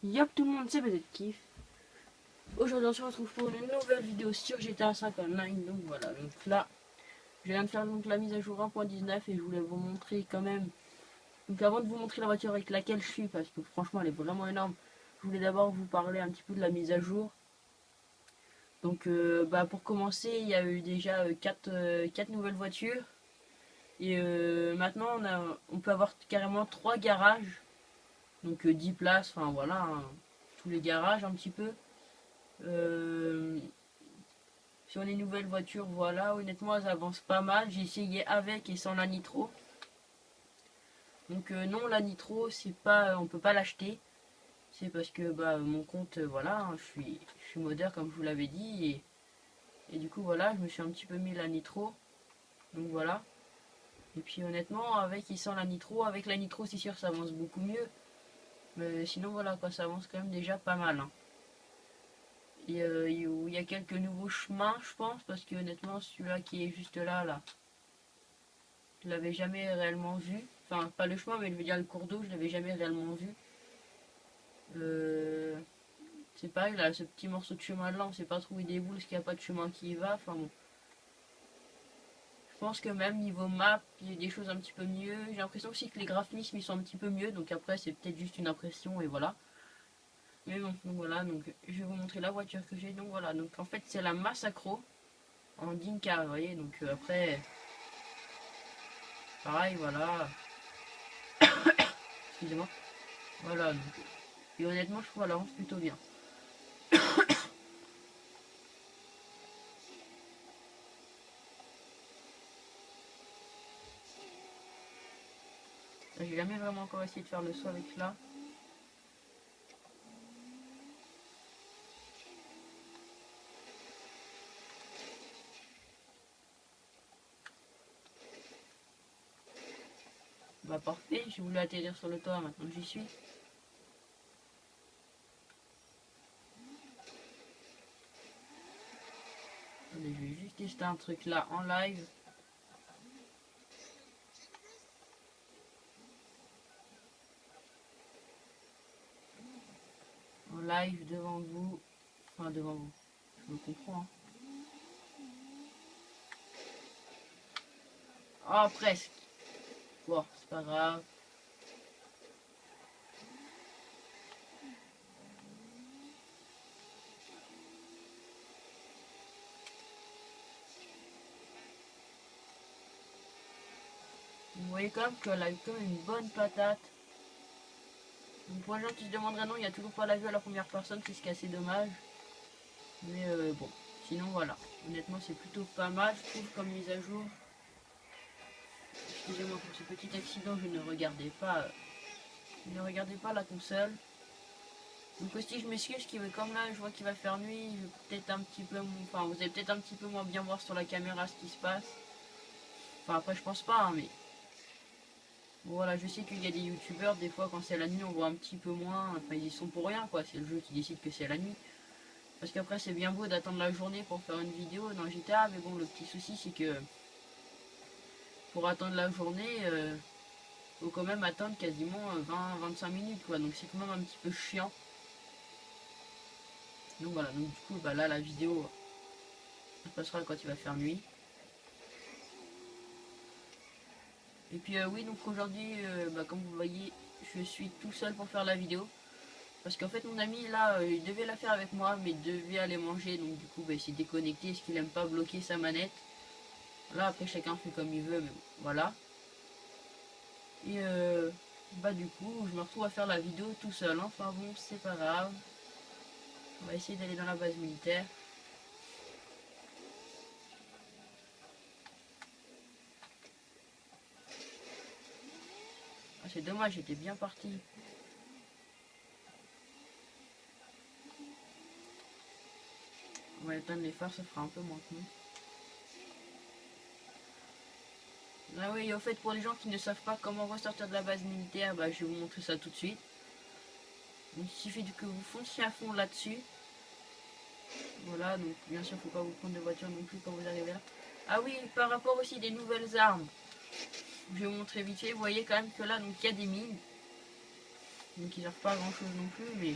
Yop tout le monde, c'est peut-être Kiff. Aujourd'hui on se retrouve pour une nouvelle vidéo sur GTA 5 Online. Donc voilà, donc là je viens de faire donc la mise à jour 1.19 et je voulais vous montrer quand même. Donc avant de vous montrer la voiture avec laquelle je suis, parce que franchement elle est vraiment énorme, je voulais d'abord vous parler un petit peu de la mise à jour. Donc pour commencer, il y a eu déjà 4 nouvelles voitures. Et maintenant on peut avoir carrément 3 garages. Donc 10 places, enfin voilà, hein, tous les garages un petit peu. Euh, Sur les nouvelles voitures, voilà, honnêtement, elles avancent pas mal. J'ai essayé avec et sans la nitro. Donc non, la nitro, c'est pas, on peut pas l'acheter. C'est parce que mon compte, voilà, hein, je suis modeur comme je vous l'avais dit. Et du coup, voilà, je me suis un petit peu mis la nitro. Donc voilà. Et puis honnêtement, avec et sans la nitro, c'est sûr, ça avance beaucoup mieux. Mais sinon, voilà, quoi, ça avance quand même déjà pas mal, hein. Et il y a quelques nouveaux chemins, je pense, parce que honnêtement, celui-là qui est juste là, là, je l'avais jamais réellement vu. Enfin, pas le chemin, mais je veux dire le cours d'eau, je l'avais jamais réellement vu. Euh, c'est pareil, là, ce petit morceau de chemin là, on sait pas trop où il déboule, parce qu'il n'y a pas de chemin qui y va. Enfin bon. Je pense que même niveau map, il y a des choses un petit peu mieux. J'ai l'impression aussi que les graphismes ils sont un petit peu mieux, donc après c'est peut-être juste une impression et voilà. Mais bon, donc voilà, donc je vais vous montrer la voiture que j'ai. Donc voilà, donc en fait c'est la Massacro en Dinka, vous voyez, donc après, pareil, voilà. Excusez-moi. Voilà, donc. Et honnêtement, je trouve qu'elle avance plutôt bien. J'ai jamais vraiment encore essayé de faire le saut avec là. Bah parfait, j'ai voulu atterrir sur le toit, maintenant j'y suis. Attendez, je vais juste tester un truc là en live. En live devant vous. Enfin devant vous. Je me comprends. Hein. Ah presque. Bon, c'est pas grave. Vous voyez quand même qu'elle a eu quand même une bonne patate. Donc pour les gens qui se demanderaient non, il n'y a toujours pas la vue à la première personne, c'est ce qui est assez dommage. Mais bon, sinon voilà. Honnêtement c'est plutôt pas mal, je trouve, comme mise à jour. Excusez-moi pour ce petit accident, je ne regardais pas. Ne regardez pas la console. Donc aussi je m'excuse comme là je vois qu'il va faire nuit, je vais peut-être un petit peu, enfin vous allez peut-être un petit peu moins bien voir sur la caméra ce qui se passe. Enfin après je pense pas, hein, mais bon, voilà, je sais qu'il y a des youtubeurs, des fois quand c'est la nuit on voit un petit peu moins, enfin ils y sont pour rien quoi, c'est le jeu qui décide que c'est la nuit. Parce qu'après c'est bien beau d'attendre la journée pour faire une vidéo dans GTA, mais bon le petit souci c'est que pour attendre la journée, faut quand même attendre quasiment 20-25 minutes quoi, donc c'est quand même un petit peu chiant. Donc voilà, donc du coup là la vidéo se passera quand il va faire nuit. Et puis oui, donc aujourd'hui, comme vous voyez, je suis tout seul pour faire la vidéo. Parce qu'en fait mon ami là, il devait la faire avec moi, mais il devait aller manger, donc du coup il s'est déconnecté, parce qu'il aime pas bloquer sa manette. Là après chacun fait comme il veut, mais bon, voilà. Et du coup je me retrouve à faire la vidéo tout seul, hein. Enfin bon c'est pas grave. On va essayer d'aller dans la base militaire. Ah, c'est dommage, j'étais bien parti. On va éteindre les phares, ça fera un peu moins con. Ah oui, au fait, pour les gens qui ne savent pas comment ressortir de la base militaire, je vais vous montrer ça tout de suite. Donc, il suffit que vous fonciez à fond là-dessus. Voilà, donc bien sûr, faut pas vous prendre de voiture non plus quand vous arrivez là. Ah oui, par rapport aussi des nouvelles armes, je vais vous montrer vite fait. Vous voyez quand même que là, donc il y a des mines. Donc ils servent pas à grand chose non plus, mais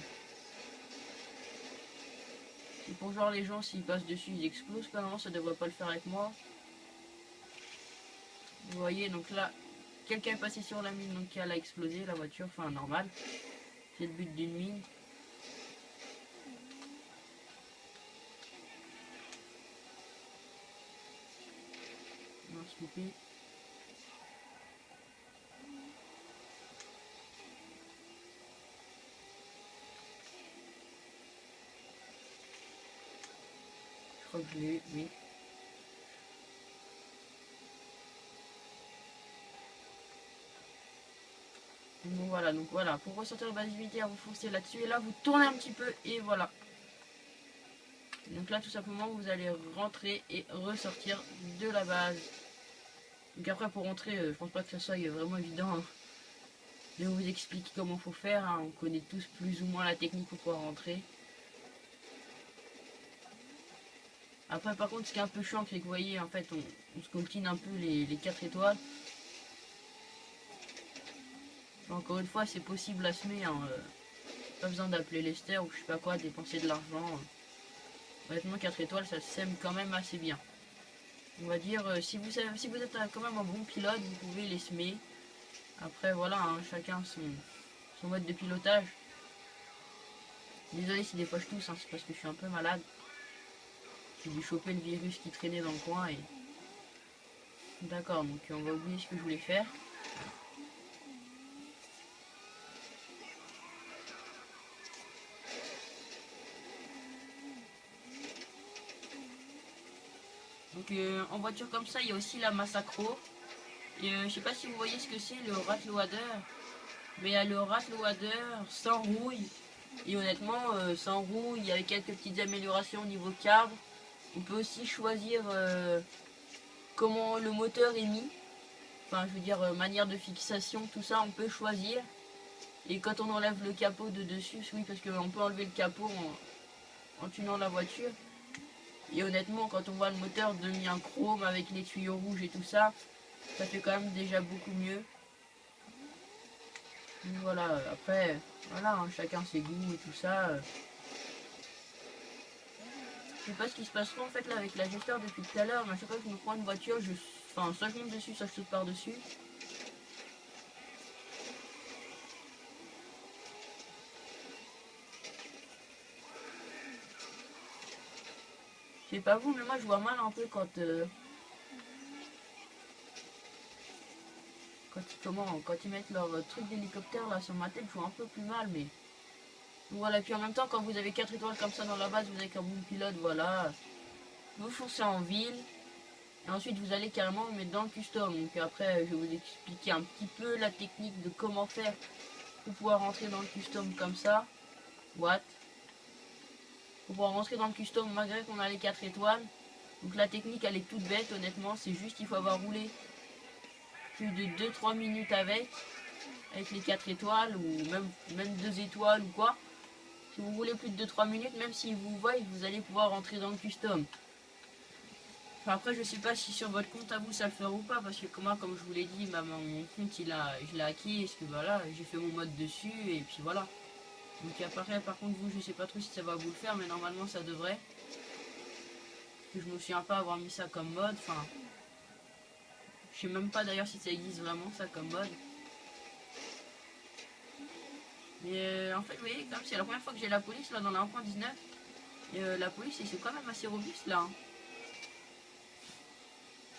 c'est pour genre les gens s'ils passent dessus ils explosent. Pas normalement ça devrait pas le faire avec moi. Vous voyez donc là quelqu'un est passé sur la mine donc elle a explosé la voiture, enfin normal. C'est le but d'une mine. Non, se couper. Je crois que je l'ai eu, oui. Bon voilà, donc voilà, pour ressortir de base militaire, vous foncez là-dessus et là vous tournez un petit peu et voilà. Donc là tout simplement vous allez rentrer et ressortir de la base. Donc après pour rentrer, je pense pas que ça soit vraiment évident hein, de vous expliquer comment faut faire, hein. On connaît tous plus ou moins la technique pour pouvoir rentrer. Après par contre ce qui est un peu chiant c'est que vous voyez en fait on se coltine un peu les 4 étoiles. Encore une fois c'est possible à semer, hein, pas besoin d'appeler Lester ou je sais pas quoi, dépenser de l'argent. Honnêtement 4 étoiles ça sème quand même assez bien. On va dire si vous êtes quand même un bon pilote vous pouvez les semer. Après voilà hein, chacun son mode de pilotage. Désolé si des fois je tousse, hein, c'est parce que je suis un peu malade. J'ai dû choper le virus qui traînait dans le coin et... D'accord, donc on va oublier ce que je voulais faire. Donc en voiture comme ça, il y a aussi la Massacro. Et je sais pas si vous voyez ce que c'est le Ratloader. Mais il y a le Ratloader sans rouille. Et honnêtement, sans rouille, avec quelques petites améliorations au niveau câble. On peut aussi choisir comment le moteur est mis. Enfin, je veux dire, manière de fixation, tout ça, on peut choisir. Et quand on enlève le capot de dessus, oui, parce qu'on peut enlever le capot en tunant la voiture. Et honnêtement, quand on voit le moteur demi en chrome avec les tuyaux rouges et tout ça, ça fait quand même déjà beaucoup mieux. Donc voilà, après, voilà, hein, chacun ses goûts et tout ça. Je sais pas ce qui se passera en fait là avec l'ajusteur depuis tout à l'heure, mais à chaque fois que je me prends une voiture, enfin, soit je monte dessus, soit je saute par-dessus. Je sais pas vous, mais moi je vois mal un peu quand quand ils mettent leur truc d'hélicoptère là sur ma tête, je vois un peu plus mal, mais voilà. Puis en même temps, quand vous avez 4 étoiles comme ça dans la base, vous avez qu'un bon pilote, voilà. Vous foncez en ville, et ensuite vous allez carrément vous mettre dans le custom. Donc après, je vais vous expliquer un petit peu la technique de comment faire pour pouvoir rentrer dans le custom comme ça. What? Pour pouvoir rentrer dans le custom malgré qu'on a les 4 étoiles. Donc la technique elle est toute bête honnêtement, c'est juste il faut avoir roulé plus de 2-3 minutes avec les 4 étoiles ou même 2 étoiles ou quoi. Si vous roulez plus de 2-3 minutes, même si vous voyez, vous allez pouvoir rentrer dans le custom. Enfin, après je sais pas si sur votre compte à vous ça le fera ou pas, parce que moi comme je vous l'ai dit, mon compte je l'ai acquis, parce que voilà, j'ai fait mon mode dessus et puis voilà. Donc après par contre vous je sais pas trop si ça va vous le faire, mais normalement ça devrait. Je me souviens pas avoir mis ça comme mode, enfin je sais même pas d'ailleurs si ça existe vraiment ça comme mode. Mais en fait vous voyez comme c'est la première fois que j'ai la police là dans la 1.19. Et la police c'est quand même assez robuste là. Hein.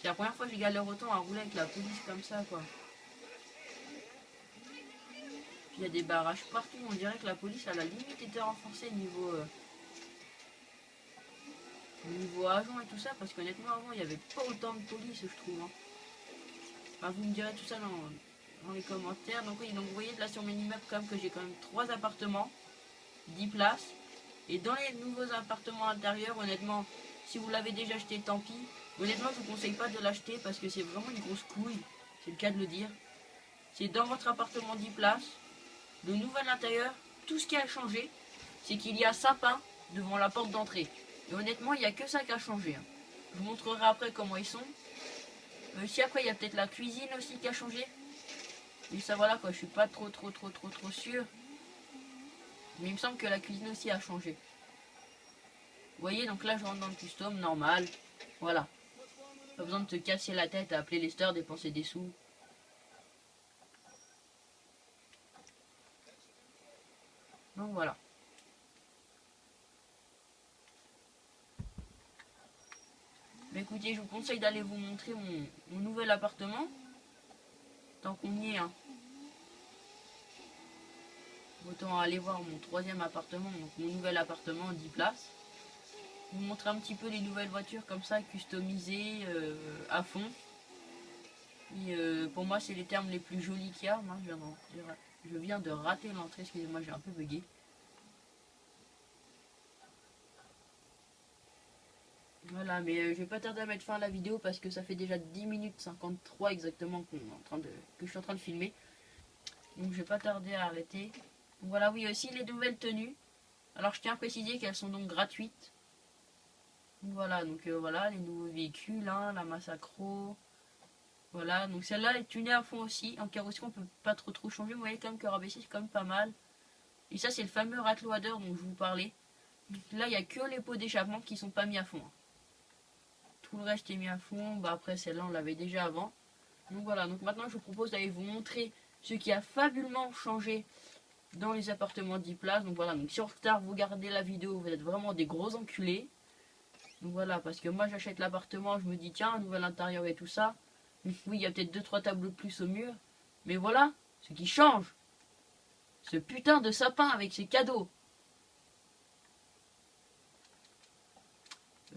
C'est la première fois que je galère autant à rouler avec la police comme ça quoi. Puis il y a des barrages partout, on dirait que la police à la limite était renforcée niveau agent et tout ça, parce qu'honnêtement avant il n'y avait pas autant de police je trouve. Hein. Enfin, vous me direz tout ça dans les commentaires. Donc oui, donc vous voyez là sur mes immeubles quand même que j'ai quand même 3 appartements, 10 places. Et dans les nouveaux appartements intérieurs, honnêtement, si vous l'avez déjà acheté, tant pis. Honnêtement, je vous conseille pas de l'acheter parce que c'est vraiment une grosse couille. C'est le cas de le dire. C'est dans votre appartement 10 places. Le nouvel intérieur, tout ce qui a changé, c'est qu'il y a sapin devant la porte d'entrée. Et honnêtement, il n'y a que ça qui a changé. Hein. Je vous montrerai après comment ils sont. Si après, il y a peut-être la cuisine aussi qui a changé. Et ça, voilà quoi, je suis pas trop sûr. Mais il me semble que la cuisine aussi a changé. Vous voyez, donc là je rentre dans le custom normal. Voilà. Pas besoin de te casser la tête à appeler les stars, dépenser des sous. Donc voilà. Mais écoutez, je vous conseille d'aller vous montrer mon nouvel appartement. Tant qu'on y est, hein. Autant aller voir mon troisième appartement, donc mon nouvel appartement, 10 places. Vous montrer un petit peu les nouvelles voitures comme ça, customisées à fond. Et pour moi, c'est les termes les plus jolis qu'il y a. Moi, je viens de rater l'entrée, excusez-moi, j'ai un peu bugué. Voilà, mais je vais pas tarder à mettre fin à la vidéo parce que ça fait déjà 10 minutes 53 exactement que je suis en train de filmer. Donc je vais pas tarder à arrêter. Donc voilà, oui, aussi les nouvelles tenues. Alors je tiens à préciser qu'elles sont donc gratuites. Donc voilà, donc voilà, les nouveaux véhicules, hein, la Massacro. Voilà, donc celle-là est tunée à fond aussi. En carrosserie, on peut pas trop changer. Vous voyez quand même que rabaissé, c'est quand même pas mal. Et ça, c'est le fameux Rattloader dont je vous parlais. Donc là, il n'y a que les pots d'échappement qui sont pas mis à fond. Hein. Tout le reste est mis à fond. Bah après, celle-là, on l'avait déjà avant. Donc voilà, donc maintenant, je vous propose d'aller vous montrer ce qui a fabuleusement changé dans les appartements 10 places. Donc voilà, donc si en retard, vous regardez la vidéo, vous êtes vraiment des gros enculés. Donc voilà, parce que moi, j'achète l'appartement, je me dis, tiens, un nouvel intérieur et tout ça. Donc oui, il y a peut-être 2-3 tableaux de plus au mur. Mais voilà, ce qui change, ce putain de sapin avec ses cadeaux.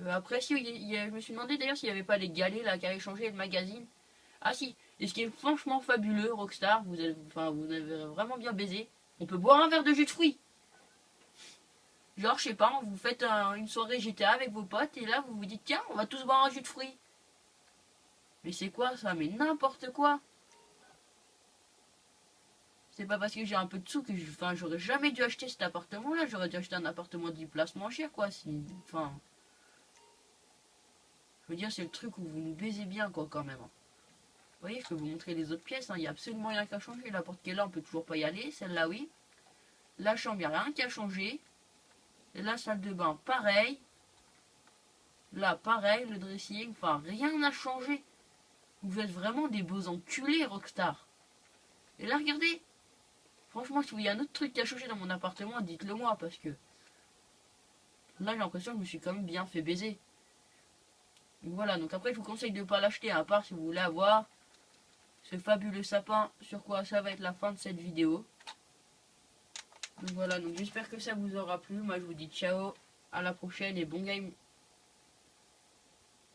Après, si, je me suis demandé d'ailleurs s'il n'y avait pas les galets là qui avaient changé le magazine. Ah si, et ce qui est franchement fabuleux, Rockstar, vous avez vraiment bien baisé. On peut boire un verre de jus de fruits. Genre, je sais pas, vous faites une soirée GTA avec vos potes et là vous vous dites tiens, on va tous boire un jus de fruits. Mais c'est quoi ça? Mais n'importe quoi. C'est pas parce que j'ai un peu de sous que j'aurais jamais dû acheter cet appartement là. J'aurais dû acheter un appartement 10 places moins cher quoi. Enfin, je veux dire, c'est le truc où vous nous baisez bien quoi quand même. Vous voyez, je peux vous montrer les autres pièces. Il n'y a absolument rien qui a changé. La porte qui est là, on peut toujours pas y aller. Celle-là, oui. La chambre, il n'y a rien qui a changé. Et la salle de bain, pareil. Là, pareil, le dressing. Enfin, rien n'a changé. Vous êtes vraiment des beaux enculés, Rockstar. Et là, regardez. Franchement, si il y a un autre truc qui a changé dans mon appartement, dites-le moi. Parce que là, j'ai l'impression que je me suis quand même bien fait baiser. Donc voilà, donc après, je vous conseille de ne pas l'acheter. À part si vous voulez avoir ce fabuleux sapin, sur quoi ça va être la fin de cette vidéo. Donc voilà, donc j'espère que ça vous aura plu. Moi je vous dis ciao, à la prochaine et bon game.